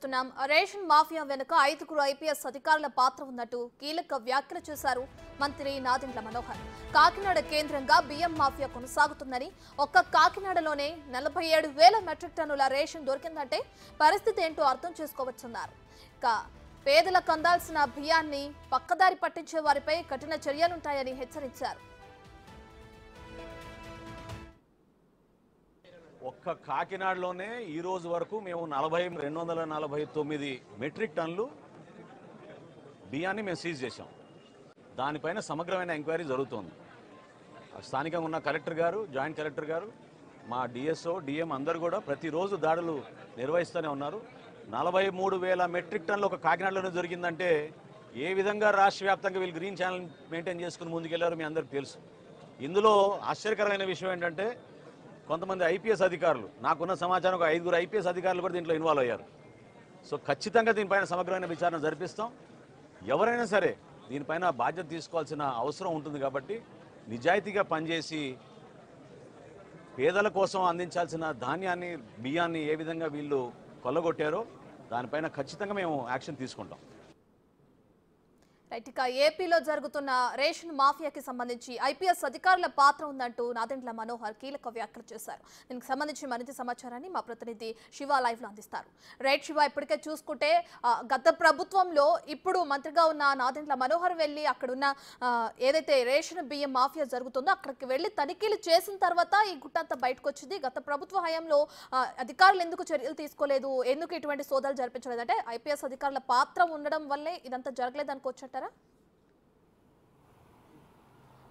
చూస్తున్నాం. Ration mafia వెనుక 5గురు IPS అధికారుల పాత్ర ఉన్నట్టు కీలక వ్యాఖ్యలు చేశారు మంత్రి నాదెండ్ల మనోహర్. కాకినాడ కేంద్రంగా బియ్యం మాఫియా కొనసాగుతుందని, ఒక్క కాకినాడలోనే 47,000 మెట్రిక్ టన్నుల రేషన్ దొరికిందంటే పరిస్థితి ఏంటో అర్థం చేసుకోవచ్చన్నారు. పేదలకు అందాల్సిన బియ్యాన్ని పక్కదారి పట్టించే వారిపై కఠిన చర్యలుంటాయని హెచ్చరించారు. ఒక్క కాకినాడలోనే ఈ రోజు వరకు మేము 249 మెట్రిక్ టన్నులు బియ్యాన్ని మేము సీజ్ చేశాం. దానిపైన సమగ్రమైన ఎంక్వైరీ జరుగుతోంది. స్థానికంగా ఉన్న కలెక్టర్ గారు, జాయింట్ కలెక్టర్ గారు, మా డిఎస్ఓ, డిఎం అందరూ కూడా ప్రతిరోజు దాడులు నిర్వహిస్తూనే ఉన్నారు. 43,000 మెట్రిక్ టన్నులు ఒక కాకినాడలోనే దొరికిందంటే ఏ విధంగా రాష్ట్ర వ్యాప్తంగా వీళ్ళు గ్రీన్ ఛానల్ మెయింటైన్ చేసుకుని ముందుకెళ్లారో మీ అందరికీ తెలుసు. ఇందులో ఆశ్చర్యకరమైన విషయం ఏంటంటే కొంతమంది ఐపీఎస్ అధికారులు, నాకున్న సమాచారం ఒక 5గురు ఐపీఎస్ అధికారులు కూడా దీంట్లో ఇన్వాల్వ్ అయ్యారు. సో ఖచ్చితంగా దీనిపైన సమగ్రమైన విచారణ జరిపిస్తాం. ఎవరైనా సరే దీనిపైన బాధ్యత తీసుకోవాల్సిన అవసరం ఉంటుంది. కాబట్టి నిజాయితీగా పనిచేసి పేదల కోసం అందించాల్సిన ధాన్యాన్ని, బియ్యాన్ని ఏ విధంగా వీళ్ళు కొల్లగొట్టారో దానిపైన ఖచ్చితంగా మేము యాక్షన్ తీసుకుంటాం. రైట్, ఇక ఏపీలో జరుగుతున్న రేషన్ మాఫియాకి సంబంధించి ఐపీఎస్ అధికారుల పాత్ర ఉందంటూ నాదెండ్ల మనోహర్ కీలక వ్యాఖ్యలు చేశారు. దీనికి సంబంధించి మరింత సమాచారాన్ని మా ప్రతినిధి శివ లైవ్ లో అందిస్తారు. రైట్ శివ, ఇప్పటికే చూసుకుంటే గత ప్రభుత్వంలో ఇప్పుడు మంత్రిగా ఉన్న నాదెండ్ల మనోహర్ వెళ్ళి అక్కడున్న ఏదైతే రేషన్ బియ్యం మాఫియా జరుగుతుందో అక్కడికి వెళ్ళి తనిఖీలు చేసిన తర్వాత ఈ గుట్టంతా బయటకు వచ్చింది. గత ప్రభుత్వ హయాంలో అధికారులు ఎందుకు చర్యలు తీసుకోలేదు, ఎందుకు ఇటువంటి సోదాలు జరిపించలేదు అంటే ఐపీఎస్ అధికారుల పాత్ర ఉండడం వల్లే ఇదంతా జరగలేదు అనుకోవచ్చంటారా?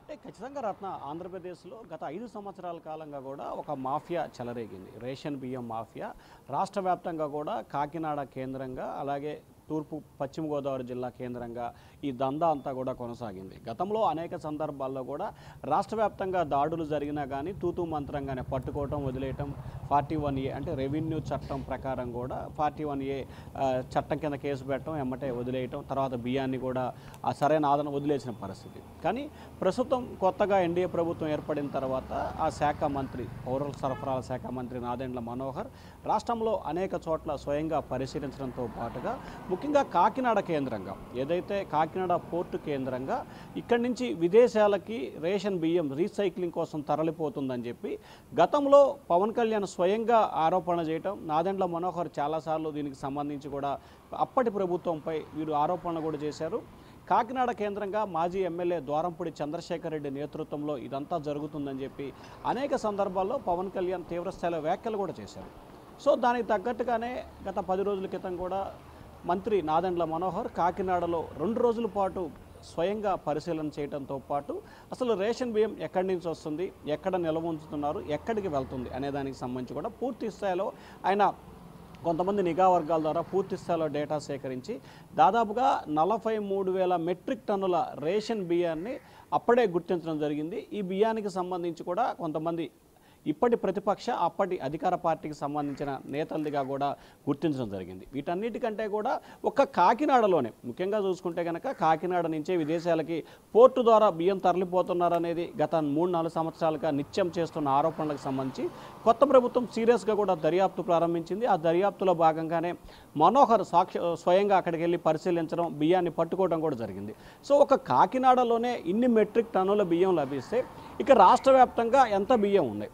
అంటే ఖచ్చితంగా రత్న, ఆంధ్రప్రదేశ్లో గత 5 సంవత్సరాల కాలంగా కూడా ఒక మాఫియా చెలరేగింది. రేషన్ బియ్యం మాఫియా రాష్ట్ర వ్యాప్తంగా కూడా కాకినాడ కేంద్రంగా, అలాగే తూర్పు పశ్చిమ గోదావరి జిల్లా కేంద్రంగా ఈ దందా అంతా కూడా కొనసాగింది. గతంలో అనేక సందర్భాల్లో కూడా రాష్ట్ర వ్యాప్తంగా దాడులు జరిగినా కానీ తూతూ మంత్రంగానే పట్టుకోవటం, వదిలేయటం, 41A అంటే రెవెన్యూ చట్టం ప్రకారం కూడా 41A చట్టం కింద కేసు పెట్టడం, ఎమ్మటే వదిలేయటం, తర్వాత బియ్యాన్ని కూడా ఆ సరైన ఆదరణ వదిలేసిన పరిస్థితి. కానీ ప్రస్తుతం కొత్తగా ఎన్డీఏ ప్రభుత్వం ఏర్పడిన తర్వాత ఆ శాఖ మంత్రి, పౌర సరఫరాల శాఖ మంత్రి నాదెండ్ల మనోహర్ రాష్ట్రంలో అనేక చోట్ల స్వయంగా పరిశీలించడంతో పాటుగా ముఖ్యంగా కాకినాడ కేంద్రంగా, ఏదైతే కాకినాడ పోర్టు కేంద్రంగా ఇక్కడి నుంచి విదేశాలకి రేషన్ బియ్యం రీసైక్లింగ్ కోసం తరలిపోతుందని చెప్పి గతంలో పవన్ కళ్యాణ్ స్వయంగా ఆరోపణ చేయటం, నాదెండ్ల మనోహర్ చాలాసార్లు దీనికి సంబంధించి కూడా అప్పటి ప్రభుత్వంపై వీరు ఆరోపణ కూడా చేశారు. కాకినాడ కేంద్రంగా మాజీ ఎమ్మెల్యే ద్వారంపూడి చంద్రశేఖర్ రెడ్డి నేతృత్వంలో ఇదంతా జరుగుతుందని చెప్పి అనేక సందర్భాల్లో పవన్ కళ్యాణ్ తీవ్రస్థాయిలో వ్యాఖ్యలు కూడా చేశారు. సో దానికి తగ్గట్టుగానే గత 10 రోజుల క్రితం కూడా మంత్రి నాదెండ్ల మనోహర్ కాకినాడలో 2 రోజుల పాటు స్వయంగా పరిశీలన చేయడంతో పాటు అసలు రేషన్ బియ్యం ఎక్కడి నుంచి వస్తుంది, ఎక్కడ నిల్వ ఉంచుతున్నారు, ఎక్కడికి వెళ్తుంది అనే దానికి సంబంధించి కూడా పూర్తి స్థాయిలో ఆయన కొంతమంది నిఘా వర్గాల ద్వారా పూర్తి స్థాయిలో డేటా సేకరించి దాదాపుగా 43,000 మెట్రిక్ టన్నుల రేషన్ బియ్యాన్ని అప్పుడే గుర్తించడం జరిగింది. ఈ బియ్యానికి సంబంధించి కూడా కొంతమంది ఇప్పటి ప్రతిపక్ష, అప్పటి అధికార పార్టీకి సంబంధించిన నేతలదిగా కూడా గుర్తించడం జరిగింది. వీటన్నిటికంటే కూడా ఒక్క కాకినాడలోనే ముఖ్యంగా చూసుకుంటే కనుక కాకినాడ నుంచే విదేశాలకి పోర్టు ద్వారా బియ్యం తరలిపోతున్నారనేది గత 3-4 సంవత్సరాలుగా నిత్యం చేస్తున్న ఆరోపణలకు సంబంధించి కొత్త ప్రభుత్వం సీరియస్గా కూడా దర్యాప్తు ప్రారంభించింది. ఆ దర్యాప్తులో భాగంగానే మనోహర్ స్వయంగా అక్కడికి వెళ్ళి పరిశీలించడం, బియ్యాన్ని పట్టుకోవడం కూడా జరిగింది. సో ఒక కాకినాడలోనే ఇన్ని మెట్రిక్ టన్నుల బియ్యం లభిస్తే ఇక రాష్ట్ర వ్యాప్తంగా ఎంత బియ్యం ఉన్నాయి?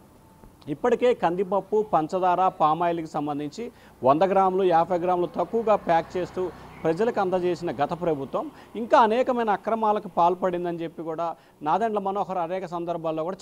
ఇప్పటికే కందిపప్పు, పంచదార, పామాయిల్కి సంబంధించి 100 గ్రాములు, 50 గ్రాములు తక్కువగా ప్యాక్ చేస్తూ ప్రజలకు అందజేసిన గత ప్రభుత్వం ఇంకా అనేకమైన అక్రమాలకు పాల్పడిందని చెప్పి కూడా నాదెండ్ల మనోహర్ అనేక సందర్భాల్లో కూడా